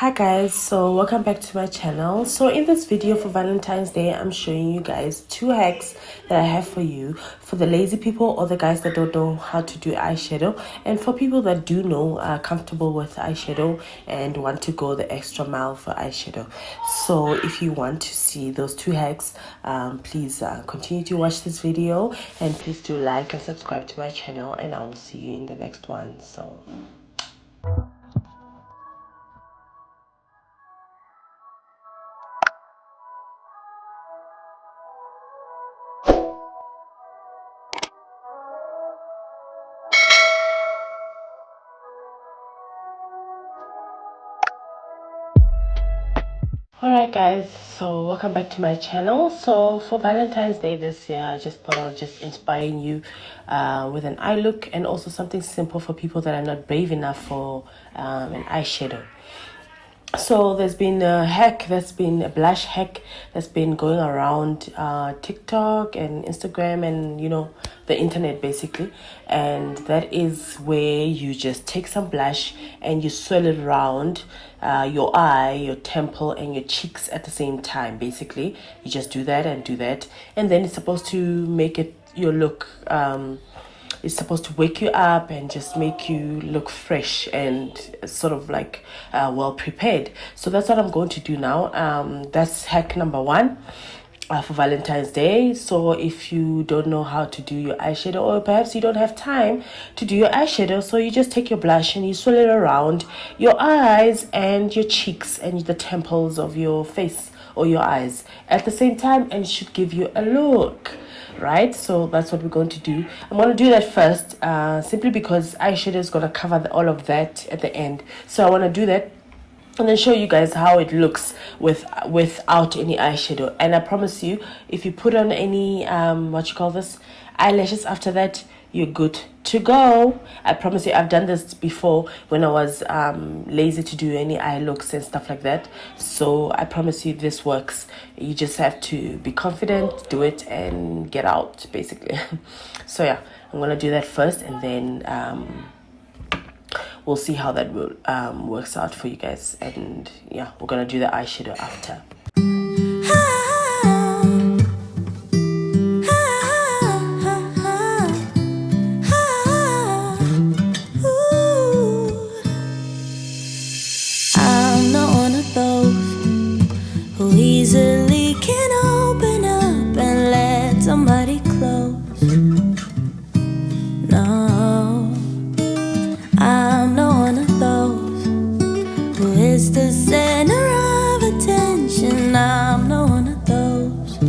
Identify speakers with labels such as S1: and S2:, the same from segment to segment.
S1: Hi guys, so welcome back to my channel. So in this video for Valentine's Day, I'm showing you guys 2 hacks that I have for you, for the lazy people or the guys that don't know how to do eyeshadow, and for people that do know, are comfortable with eyeshadow and want to go the extra mile for eyeshadow. So if you want to see those 2 hacks, please continue to watch this video, and please do like and subscribe to my channel, and I will see you in the next one. So alright guys, so welcome back to my channel. So for Valentine's Day this year, I just thought I'll just inspire you with an eye look, and also something simple for people that are not brave enough for an eyeshadow. So there's been a blush hack that's been going around TikTok and Instagram and the internet basically, and that is where you just take some blush and you swirl it around your eye, your temple, and your cheeks at the same time. Basically, you just do that, and then it's supposed to make it your look. It's supposed to wake you up and just make you look fresh and sort of like well prepared. So that's what I'm going to do now. That's hack number 1 for Valentine's Day. So if you don't know how to do your eyeshadow, or perhaps you don't have time to do your eyeshadow, so you just take your blush and you swirl it around your eyes and your cheeks and the temples of your face or your eyes at the same time, and it should give you a look. Right, so that's what we're going to do. I'm going to do that first simply because eyeshadow is going to cover all of that at the end. So I want to do that and then show you guys how it looks without any eyeshadow. And I promise you, if you put on any eyelashes after that, you're good to go. I promise you, I've done this before when I was lazy to do any eye looks and stuff like that. So I promise you this works. You just have to be confident, do it, and get out basically. So yeah, I'm gonna do that first, and then we'll see how that will works out for you guys. And yeah, we're gonna do the eyeshadow after.
S2: Easily can open up and let somebody close. No, I'm not one of those who is the center of attention. I'm not one of those.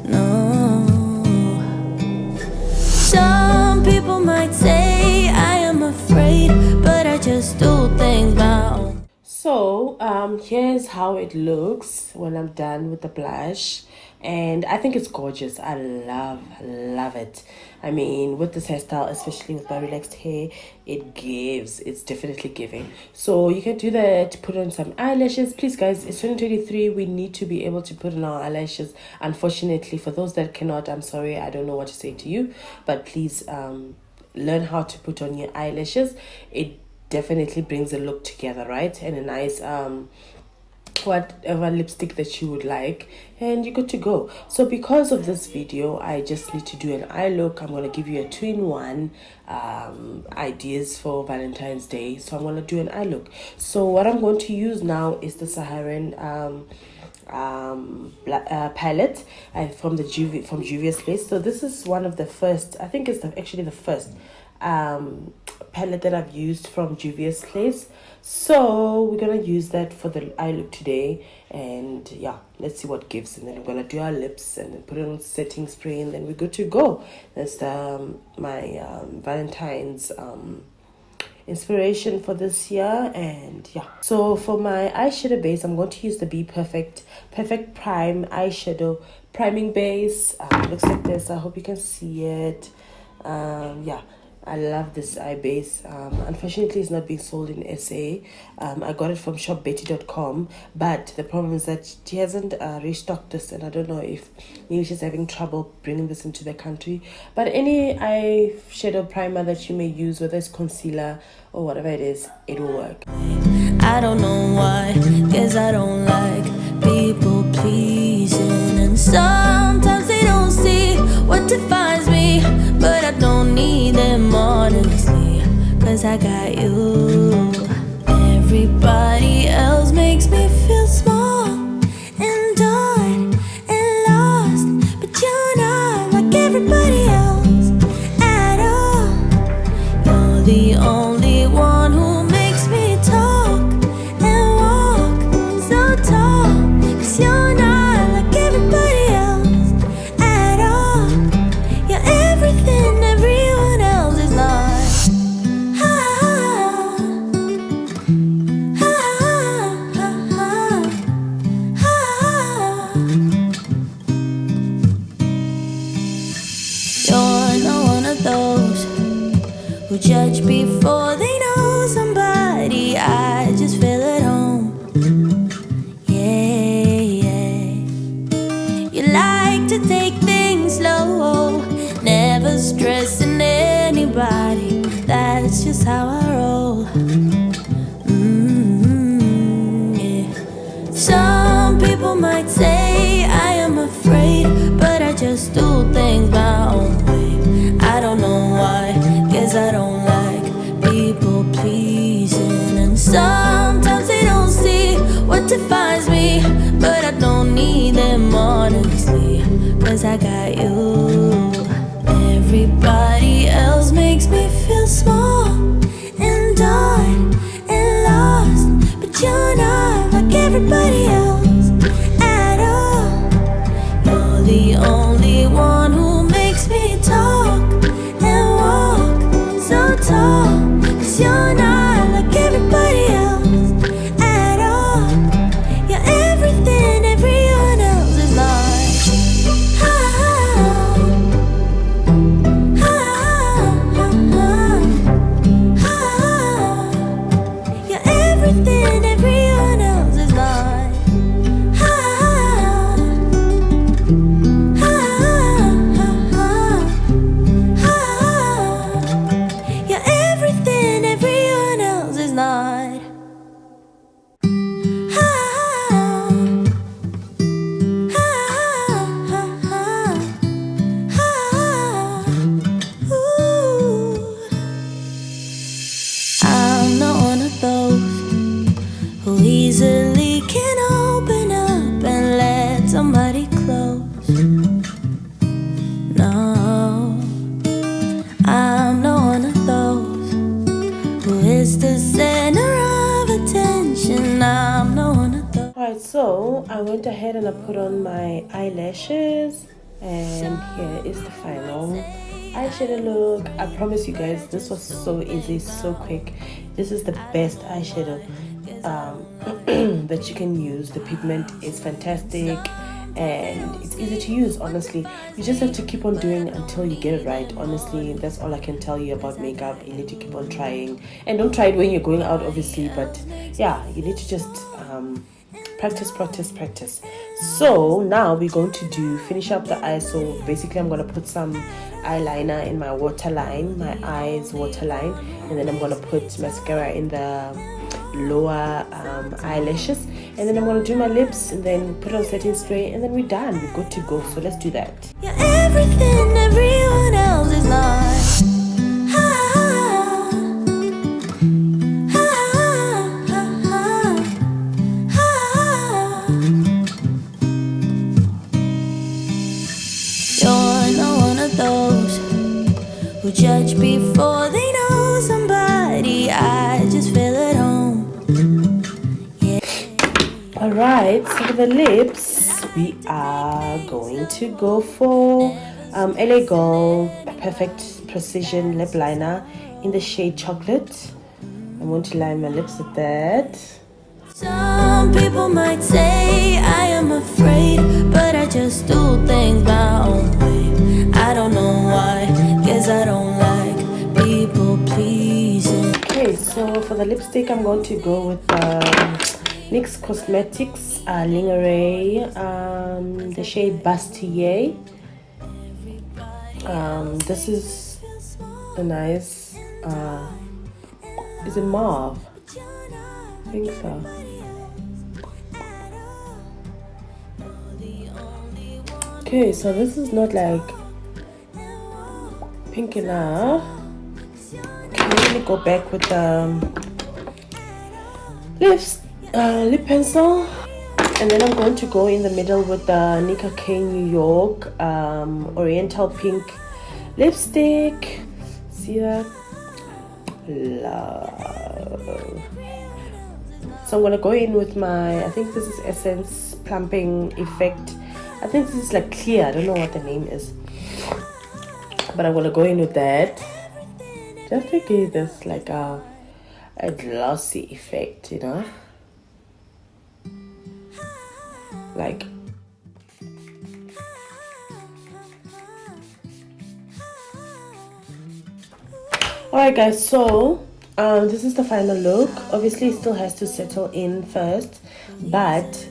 S2: No. Some people might say I am afraid, but I just do things my own.
S1: So here's how it looks when I'm done with the blush, and I think it's gorgeous. I love it. I mean, with this hairstyle, especially with my relaxed hair, it's definitely giving. So you can do that, put on some eyelashes. Please guys, it's 2023, we need to be able to put on our eyelashes. Unfortunately, for those that cannot, I'm sorry, I don't know what to say to you, but please learn how to put on your eyelashes. It definitely brings a look together, right? And a nice whatever lipstick that you would like, and you're good to go. So because of this video, I just need to do an eye look. I'm going to give you a 2-in-1 ideas for Valentine's Day. So I'm going to do an eye look. So what I'm going to use now is the Saharan palette from Juvias place. So this is one of the first, I think it's actually the first palette that I've used from Juvias place. So we're gonna use that for the eye look today, and yeah, let's see what gives. And then I'm gonna do our lips and then put it on setting spray, and then we're good to go. That's my Valentine's inspiration for this year. And yeah, so for my eyeshadow base, I'm going to use the Be Perfect Prime eyeshadow priming base. It looks like this. I hope you can see it. Yeah, I love this eye base. Unfortunately, it's not being sold in SA. I got it from shopbetty.com, but the problem is that she hasn't restocked this, and I don't know if maybe she's having trouble bringing this into the country. But any eyeshadow primer that you may use, whether it's concealer or whatever it is, it will work.
S2: I don't know why, guess I don't like people pleasing. And sometimes they don't see what defines me, but I don't need them honestly, cause I got you. Everybody else makes me feel small and dark and lost, but you're not like everybody else at all. You're the only one who makes me talk and walk so tall, cause you're not like everybody else at all. You're everything everyone else is not. You're not one of those who judge before they know somebody. I just feel at home. Yeah, yeah. You like to take things slow, never stressing anybody. That's just how I roll. Yeah. Some people might say I am afraid, but I just do things my own way. I don't know why, guess I don't like people pleasing. And sometimes they don't see what defines me, but I don't need them honestly, cause I got you. Everybody else makes me feel small and dark and lost, but you're not like everybody else at all. You're the only one who makes me talk and walk so tall, cause you're not like everybody else at all. You're everything everyone else is not. You're everything everyone else is not. You're everything everyone else is not. I'm not one of those who easily can open up and let somebody close. No, I'm not one of those who is the center of attention. I'm not one of those.
S1: Alright, so I went ahead and I put on my eyelashes, and here is the final eyeshadow look. I promise you guys, this was so easy, so quick. This is the best eyeshadow that you can use. The pigment is fantastic and it's easy to use. Honestly, you just have to keep on doing until you get it right. Honestly, that's all I can tell you about makeup. You need to keep on trying, and don't try it when you're going out, obviously, but yeah, you need to just practice. So now we're going to finish up the eyes. So basically I'm going to put some eyeliner in my waterline, my eyes waterline, and then I'm going to put mascara in the lower eyelashes, and then I'm going to do my lips and then put on setting spray, and then we're done, we're good to go. So let's do that.
S2: You're everything everyone else is not. You're not one of those who judge before they know somebody. I just feel at home. Yeah.
S1: Alright, so for the lips we are going to go for LA Girl Perfect Precision Lip Liner in the shade Chocolate. I'm going to line my lips with that.
S2: Some people might say I am afraid, but I just do things my own way. I don't know why, guess I don't like people pleasing.
S1: Okay, so for the lipstick I'm going to go with NYX Cosmetics Lingerie, the shade Bustier. This is a nice, is it mauve? think so. Okay, so this is not like pink enough. Okay, let me go back with the lip pencil, and then I'm going to go in the middle with the Nicka K Newyork Oriental Pink lipstick. See that? Love. So I'm gonna go in with my, I think this is Essence Plumping Effect. I think this is like clear, I don't know what the name is, but I'm gonna go in with that just to give this like a glossy effect, you know, like alright guys, so this is the final look. Obviously it still has to settle in first, but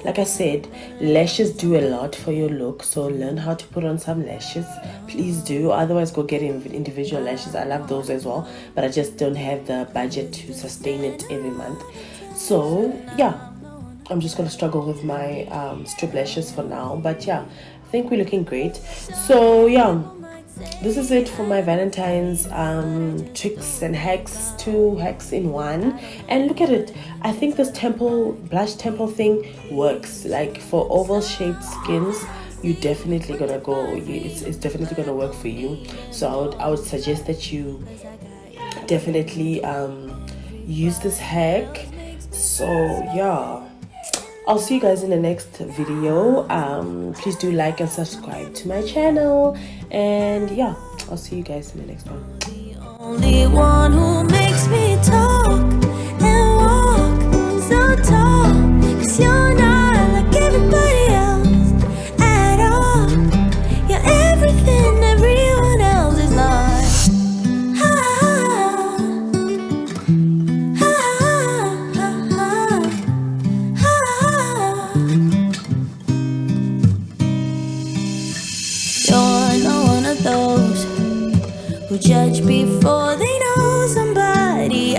S1: like I said, lashes do a lot for your look, so learn how to put on some lashes, please do. Otherwise go get individual lashes. I love those as well, but I just don't have the budget to sustain it every month. So yeah, I'm just gonna struggle with my strip lashes for now, but yeah, I think we're looking great. So yeah, this is it for my Valentine's tricks and hacks, 2 hacks in 1. And look at it, I think this blush temple thing works. Like for oval shaped skins, you definitely gonna go, it's definitely gonna work for you. So I would suggest that you definitely use this hack. So yeah, I'll see you guys in the next video. Please do like and subscribe to my channel, and yeah, I'll see you guys in the next one.
S2: The only one who makes me talk and walk so tall, 'cause you're not like everybody else at all. You're everything everyone else is not. Judge before they know somebody.